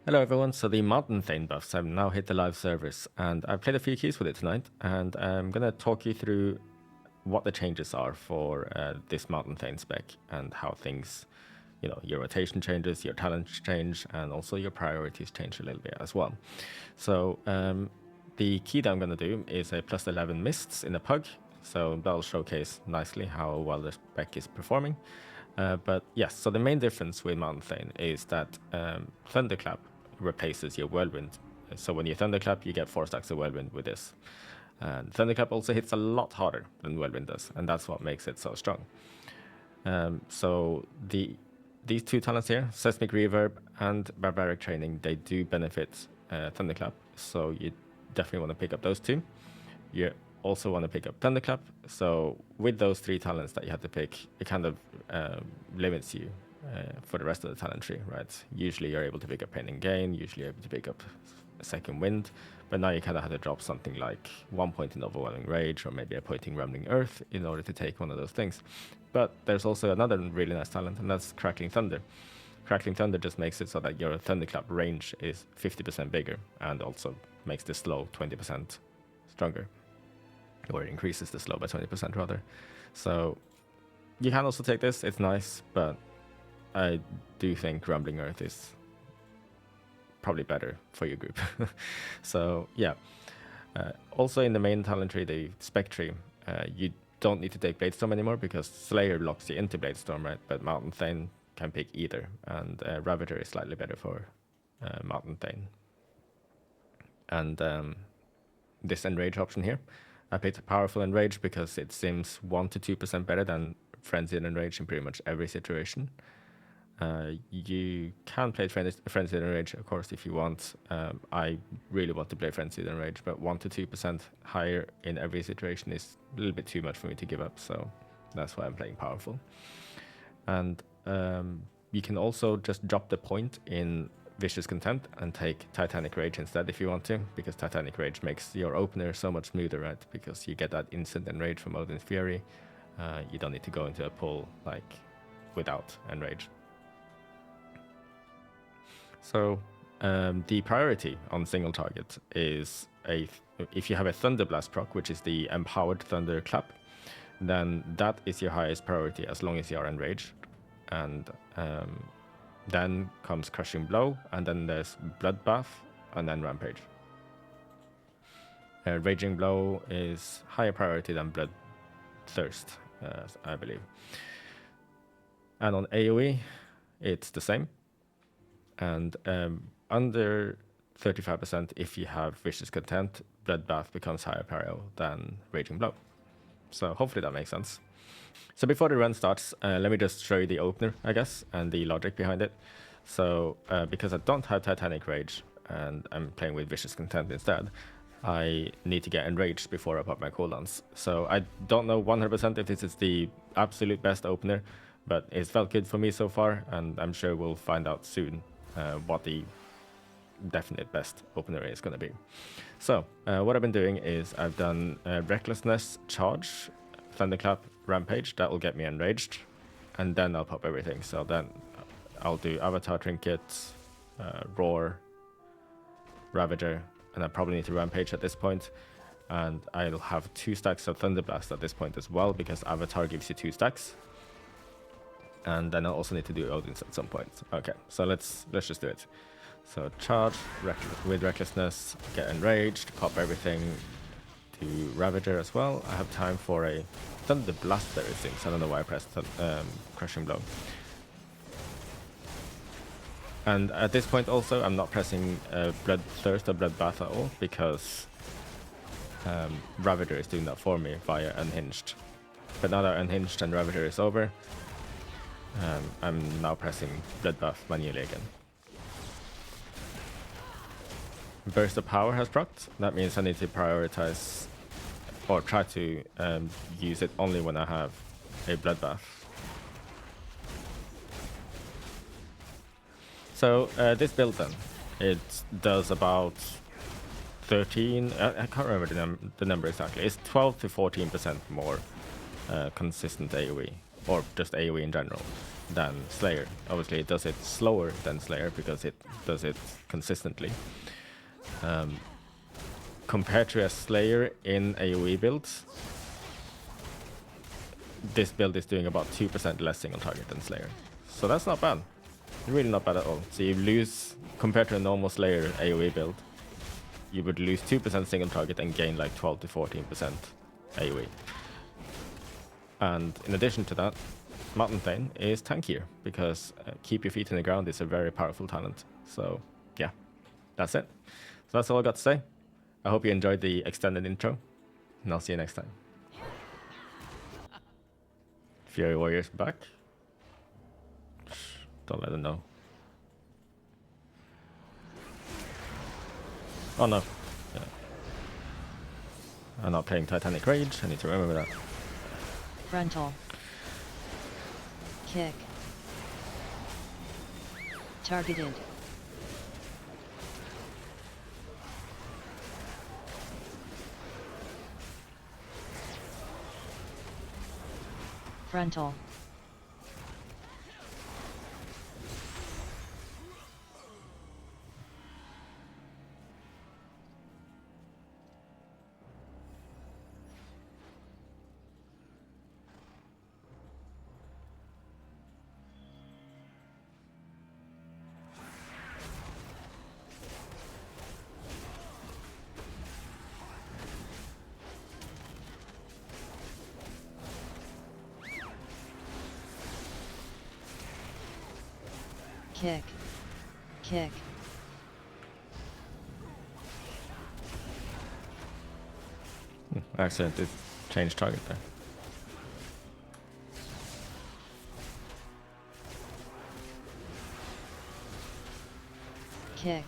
Hello everyone, so the Mountain Thane buffs have now hit the live servers, and I've played a few keys with it tonight, and I'm gonna talk you through what the changes are for this Mountain Thane spec, and how things, your rotation changes, your talents change, and also your priorities change a little bit as well. So the key that I'm gonna do is a plus 11 mists in a pug, so that'll showcase nicely how well the spec is performing. But yes, so the main difference with Mountain Thane is that Thunderclap replaces your Whirlwind. So when you Thunderclap, you get 4 stacks of Whirlwind with this. And Thunderclap also hits a lot harder than Whirlwind does, and that's what makes it so strong. So these two talents here, Seismic Reverb and Barbaric Training, they do benefit Thunderclap, so you definitely want to pick up those two. You also want to pick up Thunderclap, so with those 3 talents that you have to pick, it kind of limits you for the rest of the talent tree, right? Usually you're able to pick up Pain and Gain, usually you're able to pick up Second Wind, but now you kind of have to drop something like 1 point in Overwhelming Rage or maybe a point in Rumbling Earth in order to take one of those things. But there's also another really nice talent, and that's Crackling Thunder. Crackling Thunder just makes it so that your Thunderclap range is 50% bigger, and also makes the slow 20% stronger, or it increases the slow by 20% rather. So you can also take this, it's nice, but I do think Rumbling Earth is probably better for your group. So yeah, also in the main talent tree, the spec tree, you don't need to take Bladestorm anymore because Slayer locks you into Bladestorm, right? But Mountain Thane can pick either, and Ravager is slightly better for Mountain Thane. And this Enrage option here, I picked Powerful Enrage because it seems 1 to 2% better than Frenzied Enrage in pretty much every situation. You can play Frenzied Enrage, of course, if you want. I really want to play Frenzied Enrage, but 1 to 2% higher in every situation is a little bit too much for me to give up, so that's why I'm playing Powerful. And you can also just drop the point in Vicious Contempt and take Titanic Rage instead if you want to, because Titanic Rage makes your opener so much smoother, right? Because you get that instant Enrage from Odin's Fury. You don't need to go into a pull like without Enrage. So the priority on single target is if you have a Thunder Blast proc, which is the empowered Thunder Clap, then that is your highest priority as long as you are enraged. And then comes Crushing Blow, and then there's Bloodbath, and then Rampage. Raging Blow is higher priority than Bloodthirst, I believe. And on AoE, it's the same. And under 35%, if you have Vicious Contempt, Bloodbath becomes higher prio than Raging Blow. So hopefully that makes sense. So before the run starts, let me just show you the opener, I guess, and the logic behind it. So because I don't have Titanic Rage and I'm playing with Vicious Contempt instead, I need to get enraged before I pop my cooldowns. So I don't know 100% if this is the absolute best opener, but it's felt good for me so far, and I'm sure we'll find out soon what the definite best opener is going to be. So what I've been doing is I've done Recklessness, Charge, Thunderclap, Rampage. That will get me enraged, and then I'll pop everything. So then I'll do Avatar Trinket, Roar, Ravager, and I probably need to Rampage at this point. And I'll have 2 stacks of Thunderblast at this point as well, because Avatar gives you 2 stacks. And then I'll also need to do Odin's at some point. Okay, so let's just do it. So charge with Recklessness, get enraged, pop everything, do Ravager as well. I have time for a Thunder Blast there, it seems. I don't know why I pressed Crushing Blow. And at this point also, I'm not pressing Bloodthirst or Bloodbath at all, because Ravager is doing that for me via Unhinged. But now that Unhinged and Ravager is over, I'm now pressing Bloodbath manually again. Burst of Power has procced. That means I need to prioritize, or try to use it only when I have a Bloodbath. So this build then, it does about 13, I can't remember the number exactly, it's 12 to 14% more consistent AoE or just AoE in general, than Slayer. Obviously, it does it slower than Slayer because it does it consistently. Compared to a Slayer in AoE builds, this build is doing about 2% less single target than Slayer. So that's not bad. Really not bad at all. So you lose, compared to a normal Slayer AoE build, you would lose 2% single target and gain like 12 to 14% AoE. And in addition to that, Mountain Thane is tankier because keep your feet in the ground is a very powerful talent. So yeah, that's it. So that's all I got to say. I hope you enjoyed the extended intro, and I'll see you next time. Fury Warriors back. Don't let them know. Oh no. Yeah. I'm not playing Titanic Rage, I need to remember that. Frontal. Kick. Targeted. Frontal. Kick. Kick. I accidentally changed target there. Kick.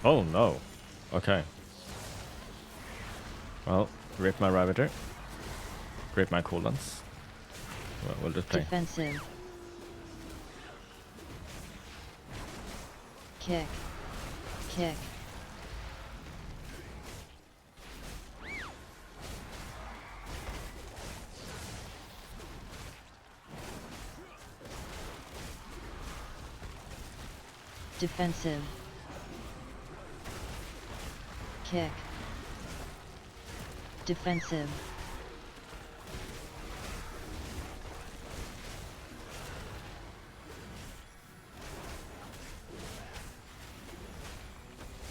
Oh no. Okay. Well, rip my Ravager. Rip my cooldowns. Well, we'll just play. Defensive. Kick. Kick. Defensive. Kick. Defensive.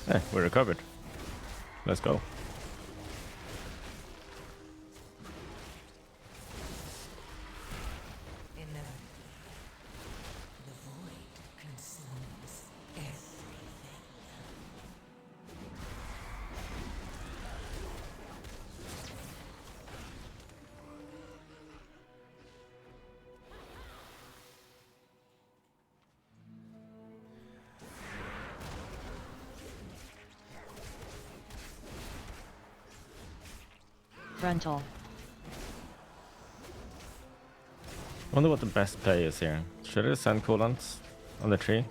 Hey, we're recovered. Let's go. Frontal. Wonder what the best play is here. Should I send cooldowns on the tree?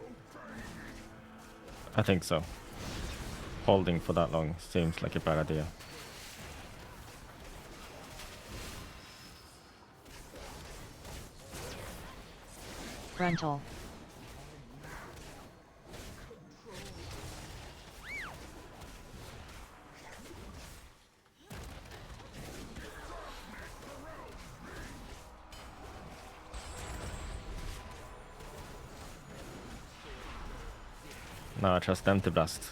I think so. Holding for that long seems like a bad idea. Frontal. No, I trust them to blast.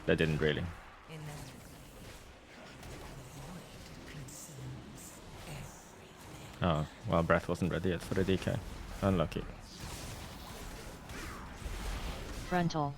They didn't really. Oh, well, Breath wasn't ready yet for the DK. Unlucky. Frontal.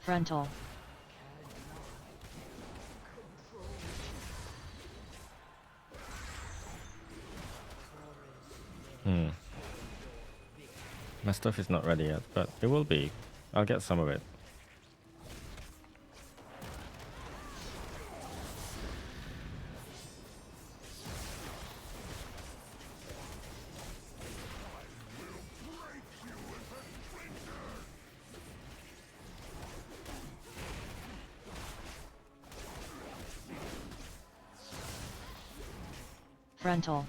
Frontal. My stuff is not ready yet, but it will be. I'll get some of it. Frontal.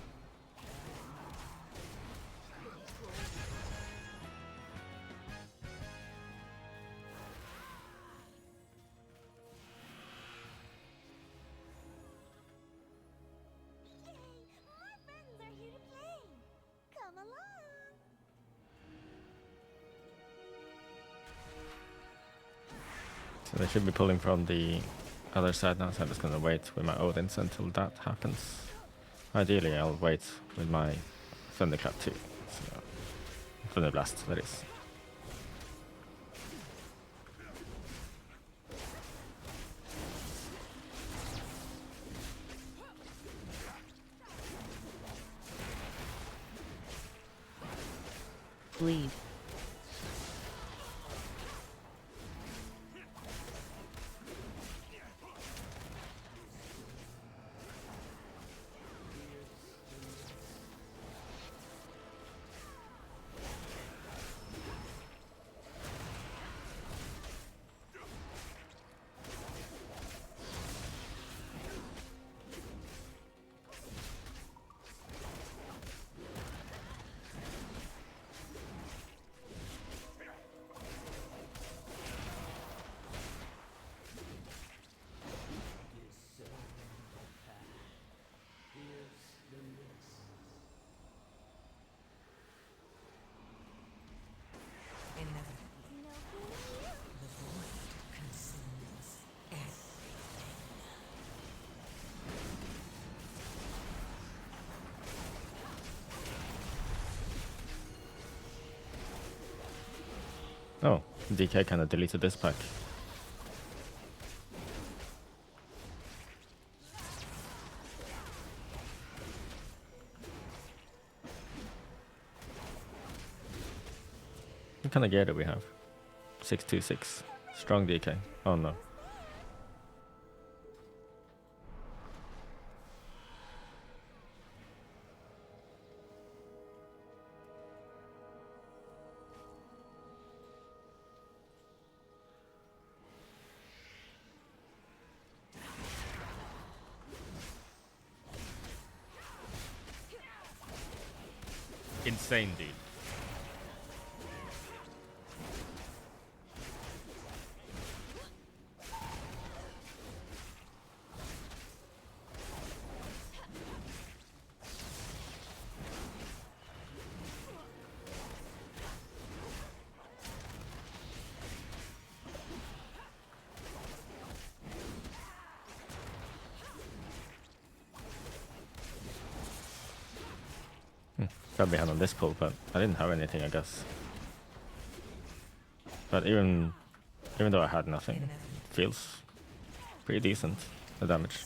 So they should be pulling from the other side now, so I'm just gonna wait with my Odins until that happens. Ideally, I'll wait with my Thunderclap too. So, Thunderblast, that is. Bleed. Oh, DK kind of deleted this pack. What kind of gear do we have? 626. Strong DK. Oh no. Insane, dude. Got behind on this pull, but I didn't have anything, I guess. But even though I had nothing, it feels pretty decent, the damage.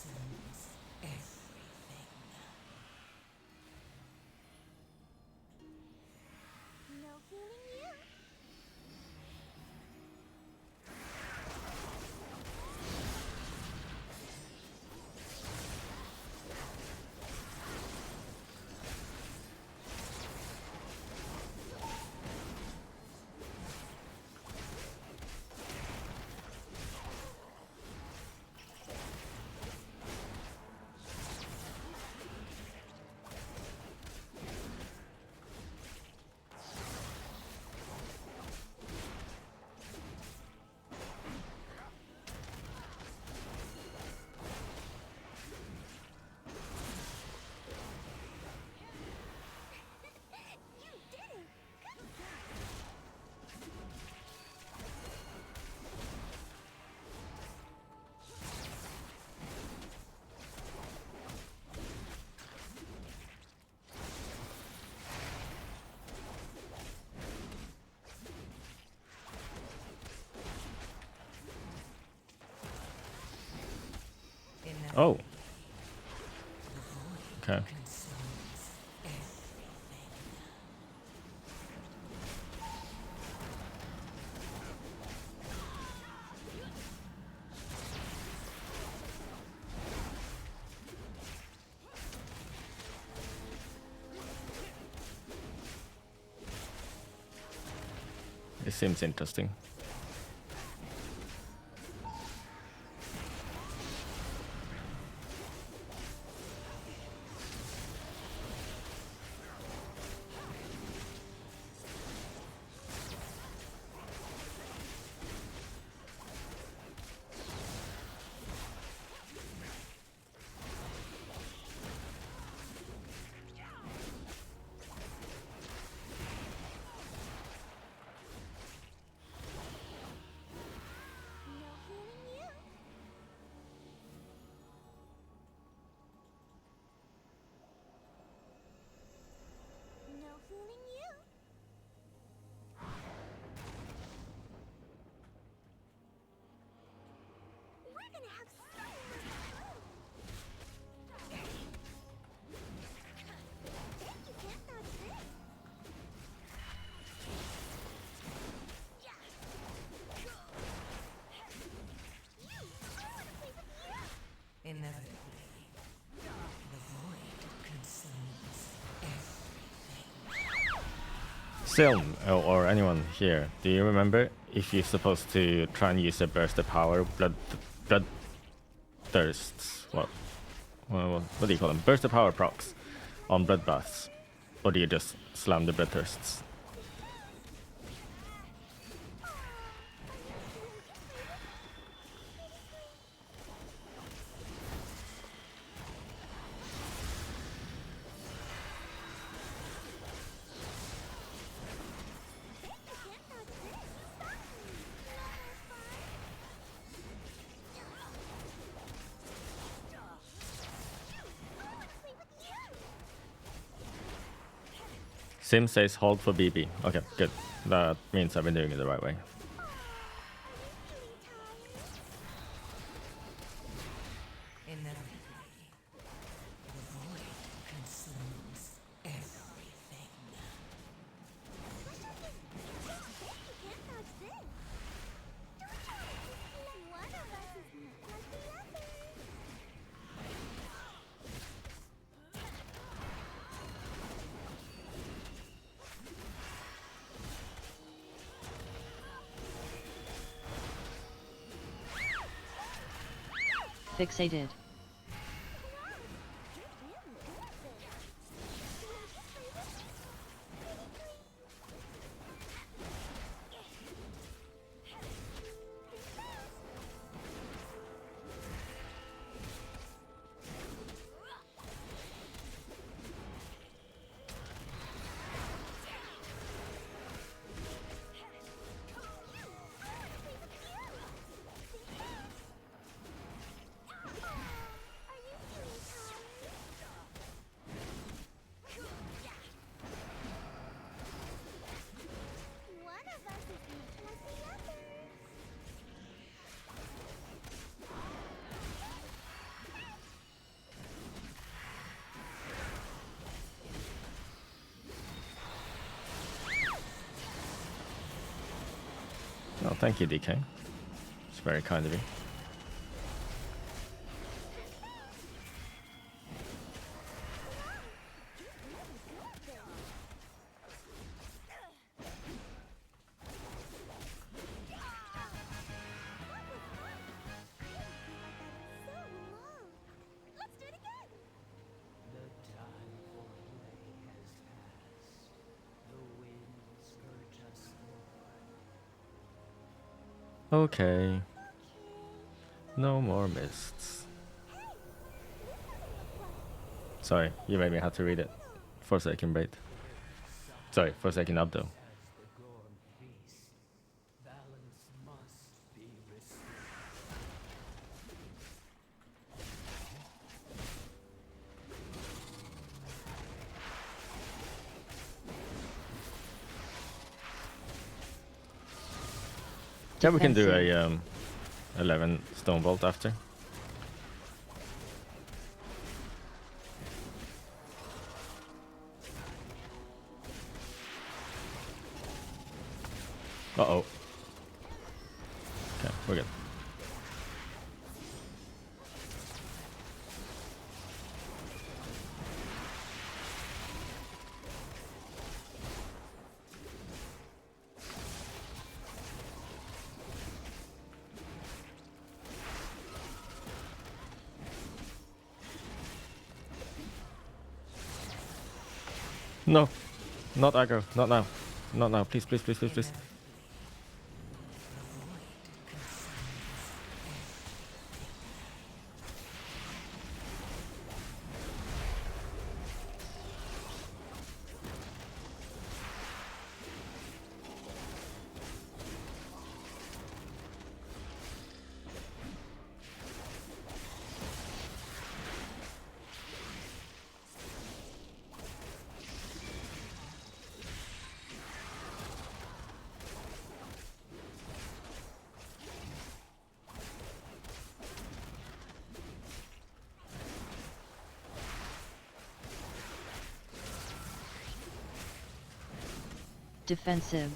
Oh. Okay. It seems interesting. Silm, or anyone here, do you remember if you're supposed to try and use a burst of power, blood thirsts? What do you call them? Burst of power procs on bloodbaths, or do you just slam the bloodthirsts? Sim says hold for BB. Okay, good. That means I've been doing it the right way. Fixated. Oh, thank you, DK. It's very kind of you. Okay. No more mists. Sorry, you made me have to read it. Forsaken Braid. Sorry, Forsaken Abdo. Yeah, we can do a 11 Stonevault after. Uh-oh. Okay, we're good. No, not aggro, not now. Not now, please, please, please, please, please. Defensive.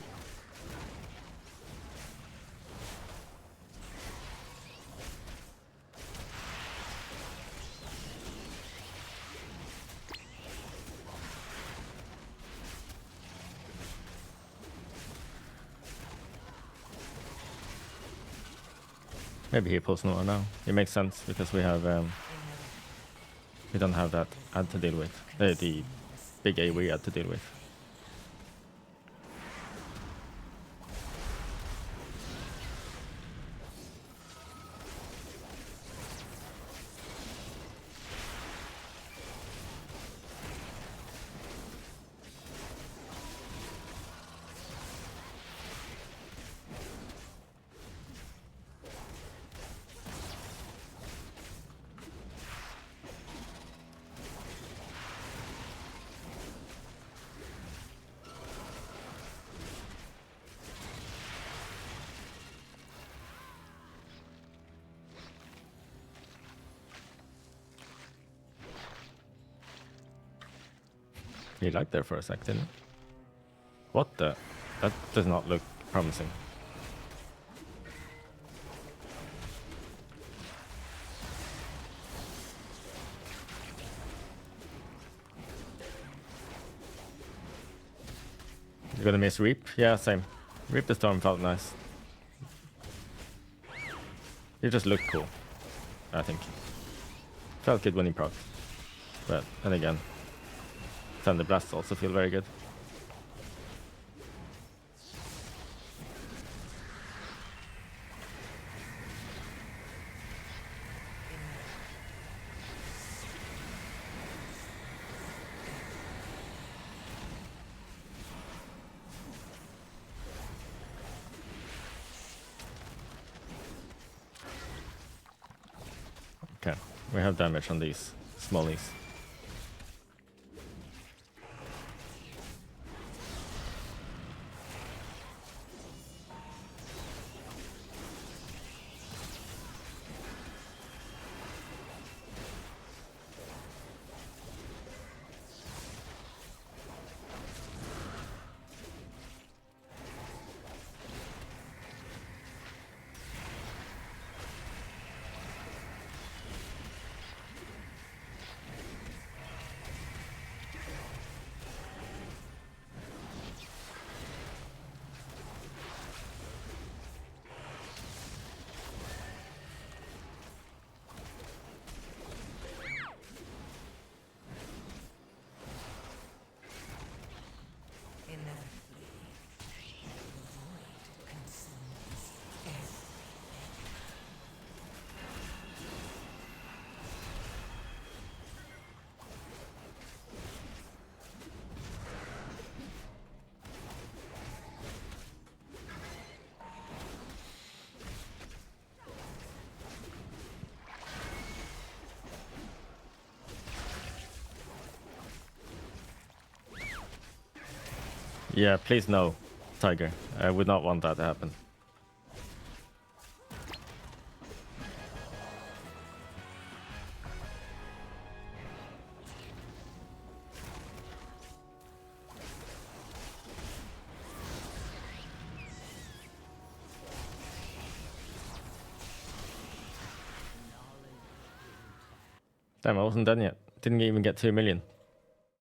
Maybe he pulls Noah now. It makes sense because we have we don't have that ad to deal with. The big AoE ad to deal with. He lagged there for a sec, didn't he? What the? That does not look promising. You're gonna miss Reap? Yeah, same. Reap the Storm felt nice. It just looked cool, I think. Felt good when he proc. But then again, Thunder Blasts also feel very good. Okay, we have damage on these smallies. Yeah, please no, Tiger. I would not want that to happen. Damn, I wasn't done yet. Didn't even get 2 million.